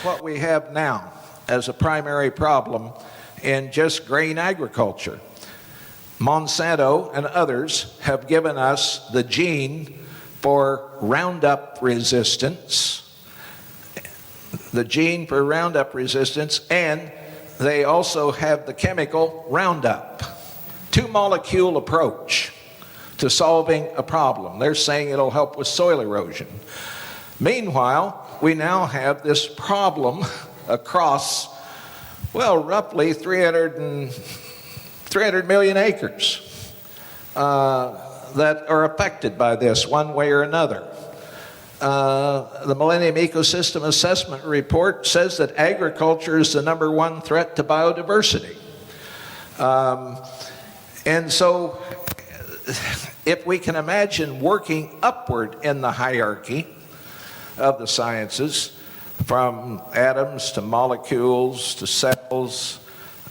what we have now as a primary problem in just grain agriculture. Monsanto and others have given us the gene for Roundup resistance, and they also have the chemical Roundup. Two-molecule approach to solving a problem. They're saying it'll help with soil erosion. Meanwhile, we now have this problem across, well, roughly 300 million acres that are affected by this one way or another. The Millennium Ecosystem Assessment Report says that agriculture is the #1 threat to biodiversity. And so if we can imagine working upward in the hierarchy of the sciences, from atoms to molecules to cells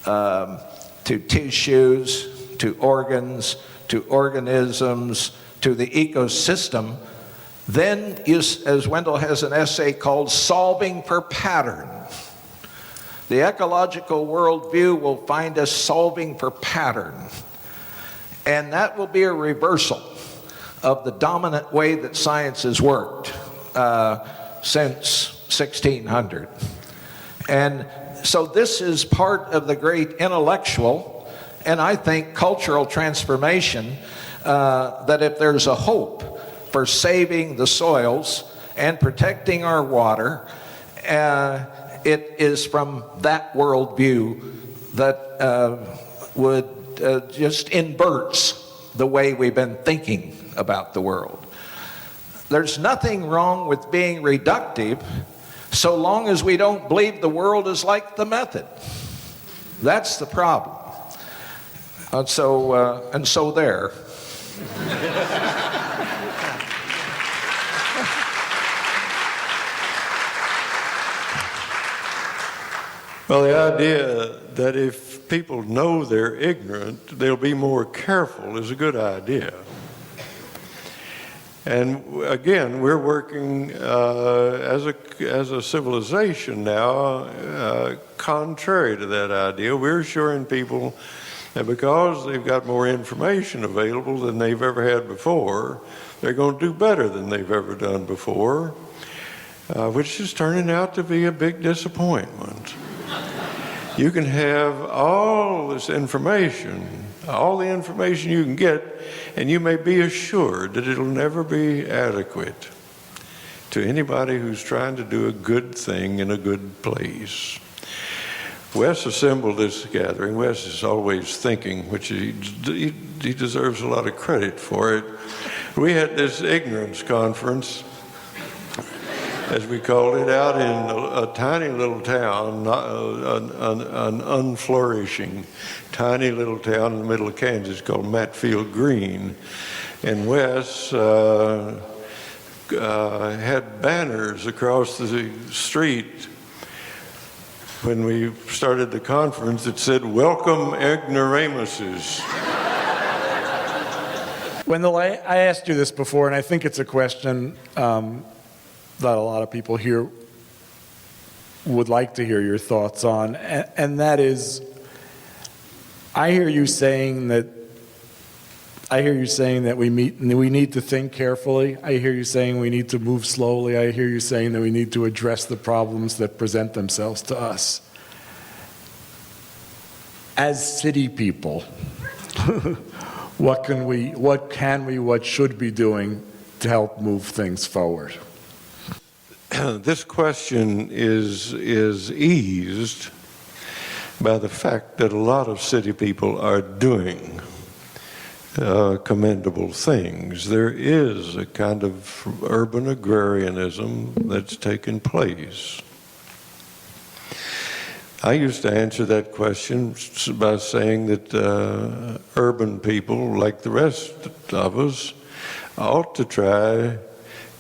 to tissues to organs to organisms to the ecosystem, then, as Wendell has an essay called Solving for Pattern. The ecological worldview will find us solving for pattern. And that will be a reversal of the dominant way that science has worked since 1600. And so this is part of the great intellectual and I think cultural transformation, that if there's a hope for saving the soils and protecting our water, it is from that worldview that would just inverts the way we've been thinking about the world. There's nothing wrong with being reductive so long as we don't believe the world is like the method. That's the problem. And so there. Well, the idea that if people know they're ignorant, they'll be more careful is a good idea. And again, we're working as a civilization now, contrary to that idea. We're assuring people that because they've got more information available than they've ever had before, they're going to do better than they've ever done before, which is turning out to be a big disappointment. You can have all this information, all the information you can get, and you may be assured that it'll never be adequate to anybody who's trying to do a good thing in a good place. Wes assembled this gathering. Wes is always thinking, which he deserves a lot of credit for it. We had this ignorance conference, as we called it, out in a tiny little town, an unflourishing tiny little town in the middle of Kansas called Matfield Green. And Wes had banners across the street when we started the conference that said, "Welcome ignoramuses." Wendell, I asked you this before, and I think it's a question that a lot of people here would like to hear your thoughts on, and that is, I hear you saying that we need to think carefully. I hear you saying we need to move slowly. I hear you saying that we need to address the problems that present themselves to us. As city people, what should we be doing to help move things forward? This question is eased by the fact that a lot of city people are doing commendable things. There is a kind of urban agrarianism that's taken place. I used to answer that question by saying that urban people, like the rest of us, ought to try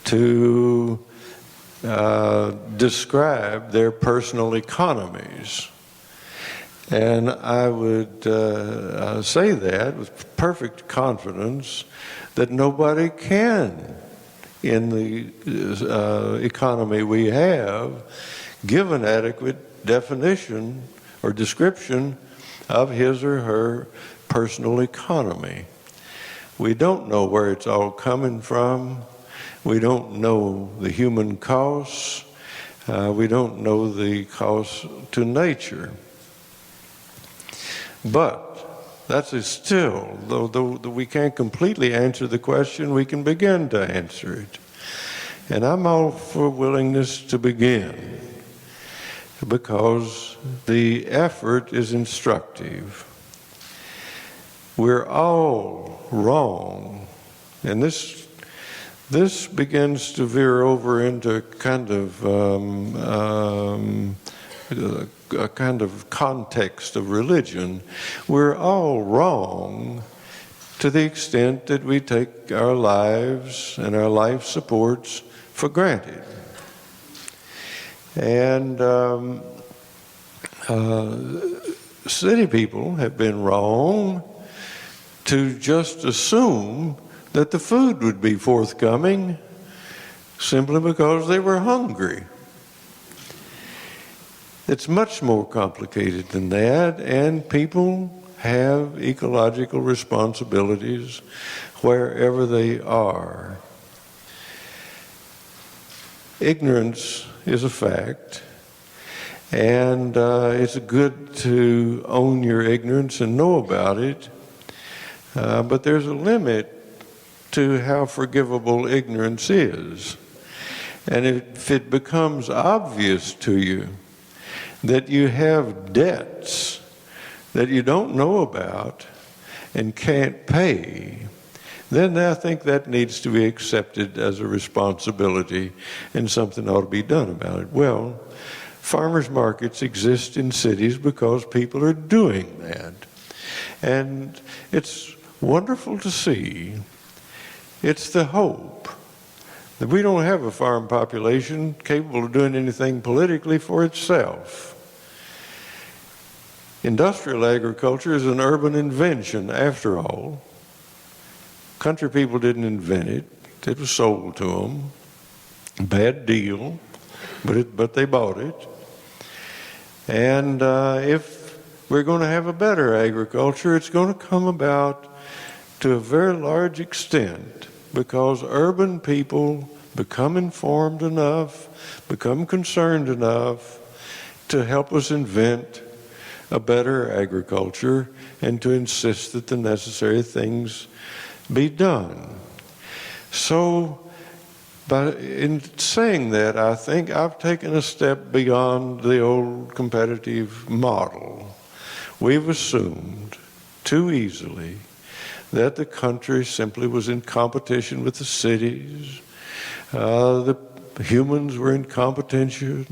to describe their personal economies. And I would say that with perfect confidence that nobody can, in the economy we have, give an adequate definition or description of his or her personal economy. We don't know where it's all coming from. We don't know the human costs. We don't know the costs to nature. But that is still, though we can't completely answer the question, we can begin to answer it. And I'm all for willingness to begin, because the effort is instructive. We're all wrong, and this begins to veer over into kind of a kind of context of religion. We're all wrong to the extent that we take our lives and our life supports for granted. And city people have been wrong to just assume that the food would be forthcoming simply because they were hungry. It's much more complicated than that, and people have ecological responsibilities wherever they are. Ignorance is a fact, and it's good to own your ignorance and know about it, but there's a limit to how forgivable ignorance is. And if it becomes obvious to you that you have debts that you don't know about and can't pay, then I think that needs to be accepted as a responsibility and something ought to be done about it. Well, farmers markets exist in cities because people are doing that. And it's wonderful to see. It's the hope that we don't have a farm population capable of doing anything politically for itself. Industrial agriculture is an urban invention, after all. Country people didn't invent it. It was sold to them. Bad deal, but they bought it. And if we're going to have a better agriculture, it's going to come about to a very large extent because urban people become informed enough, become concerned enough to help us invent a better agriculture and to insist that the necessary things be done. So, but in saying that, I think I've taken a step beyond the old competitive model. We've assumed too easily that the country simply was in competition with the cities. The humans were in competition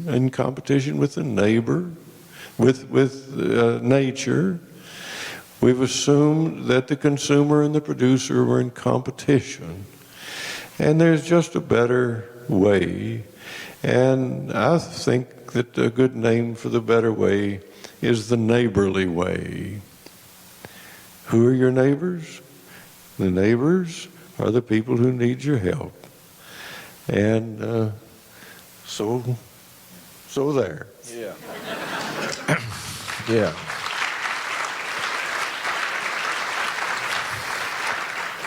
with the neighbor, with nature. We've assumed that the consumer and the producer were in competition. And there's just a better way. And I think that a good name for the better way is the neighborly way. Who are your neighbors? The neighbors are the people who need your help. And so there. Yeah. Yeah.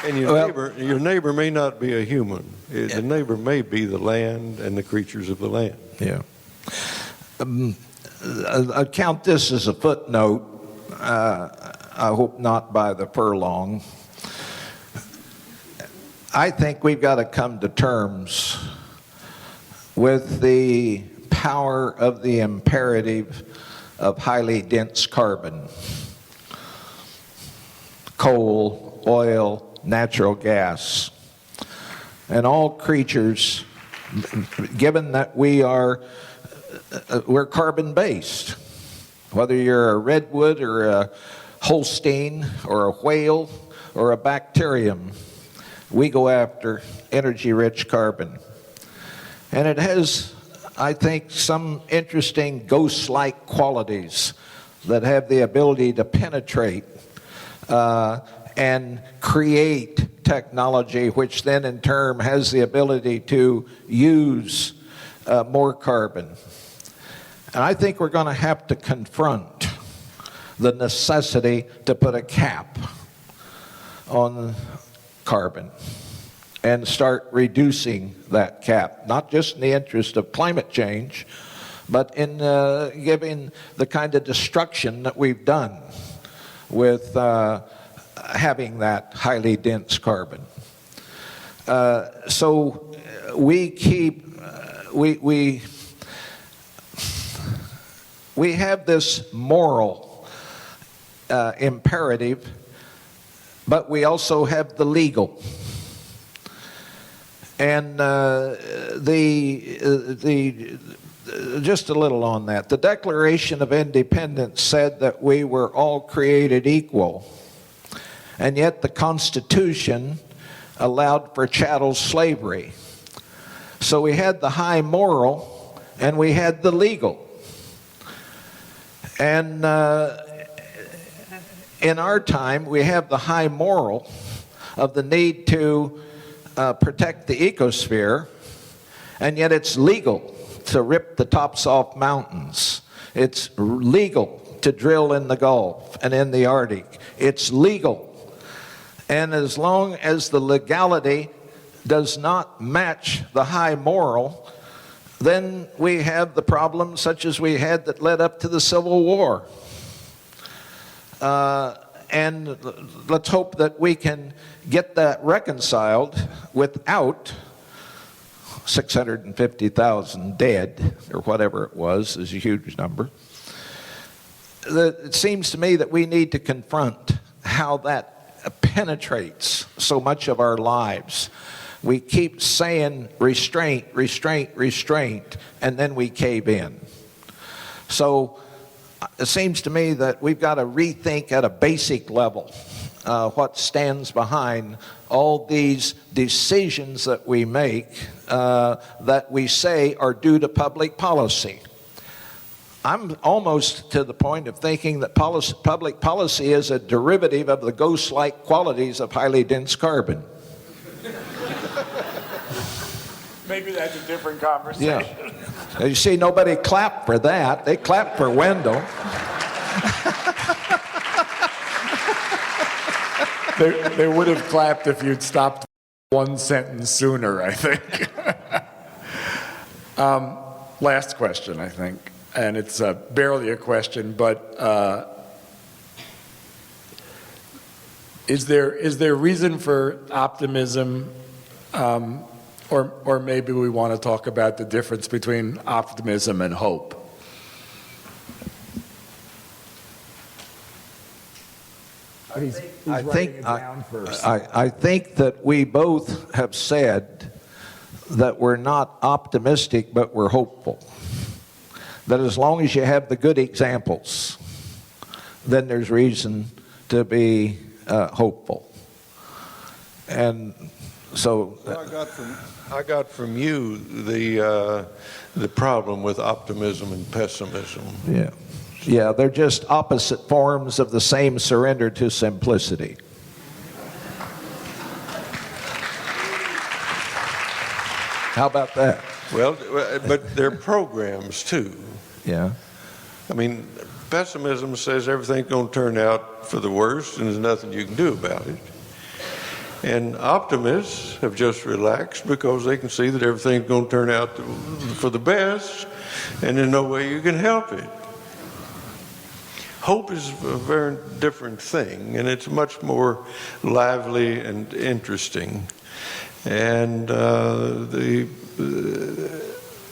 And your neighbor may not be a human. The neighbor may be the land and the creatures of the land. Yeah. I count this as a footnote. I hope not by the furlong. I think we've got to come to terms with the power of the imperative of highly dense carbon. Coal, oil, natural gas. And all creatures, given that we're carbon-based, whether you're a redwood or a Holstein or a whale or a bacterium, we go after energy-rich carbon. And it has, I think, some interesting ghost-like qualities that have the ability to penetrate and create technology, which then in turn has the ability to use more carbon. And I think we're going to have to confront the necessity to put a cap on carbon and start reducing that cap, not just in the interest of climate change, but in giving the kind of destruction that we've done with having that highly dense carbon. So we keep, we have this moral imperative, but we also have the legal. And just a little on that. The Declaration of Independence said that we were all created equal, and yet the Constitution allowed for chattel slavery. So we had the high moral and we had the legal. And in our time, we have the high moral of the need to protect the ecosphere, and yet it's legal to rip the tops off mountains. It's legal to drill in the Gulf and in the Arctic. It's legal. And as long as the legality does not match the high moral, then we have the problems such as we had that led up to the Civil War. And let's hope that we can get that reconciled without 650,000 dead, or whatever it was, is a huge number. It seems to me that we need to confront how that penetrates so much of our lives. We keep saying restraint, restraint, restraint, and then we cave in. So it seems to me that we've got to rethink at a basic level what stands behind all these decisions that we make that we say are due to public policy. I'm almost to the point of thinking that public policy is a derivative of the ghost-like qualities of highly dense carbon. Maybe that's a different conversation. Yeah. You see, nobody clapped for that. They clapped for Wendell. They would have clapped if you'd stopped one sentence sooner, I think. Last question, I think, and it's barely a question, but is there reason for optimism, or maybe we want to talk about the difference between optimism and hope? I think that we both have said that we're not optimistic, but we're hopeful. That as long as you have the good examples, then there's reason to be hopeful. And so I got from you the problem with optimism and pessimism. Yeah, they're just opposite forms of the same surrender to simplicity. How about that? Well, but they're programs too. Yeah. I mean, pessimism says everything's going to turn out for the worst and there's nothing you can do about it. And optimists have just relaxed because they can see that everything's going to turn out for the best and there's no way you can help it. Hope is a very different thing, and it's much more lively and interesting. And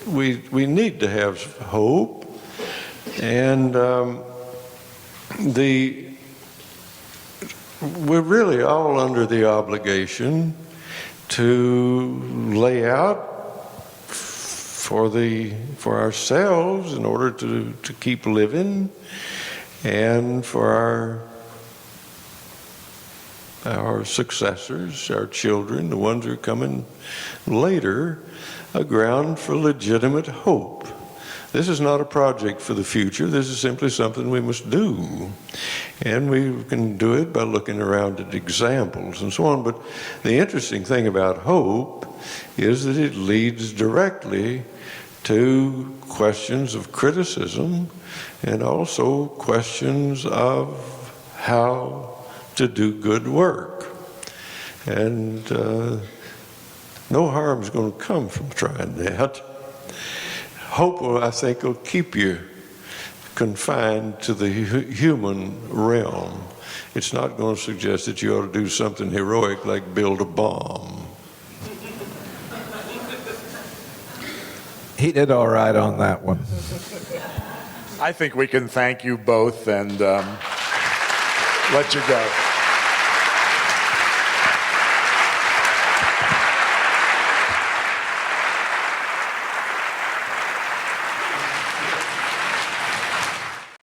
we need to have hope, and we're really all under the obligation to lay out for ourselves in order to keep living, and for our successors, our children, the ones who are coming later, a ground for legitimate hope. This is not a project for the future. This is simply something we must do. And we can do it by looking around at examples and so on. But the interesting thing about hope is that it leads directly to questions of criticism and also questions of how to do good work. And no harm is going to come from trying that. Hope, I think, will keep you confined to the human realm. It's not going to suggest that you ought to do something heroic like build a bomb. He did all right on that one. I think we can thank you both and let you go.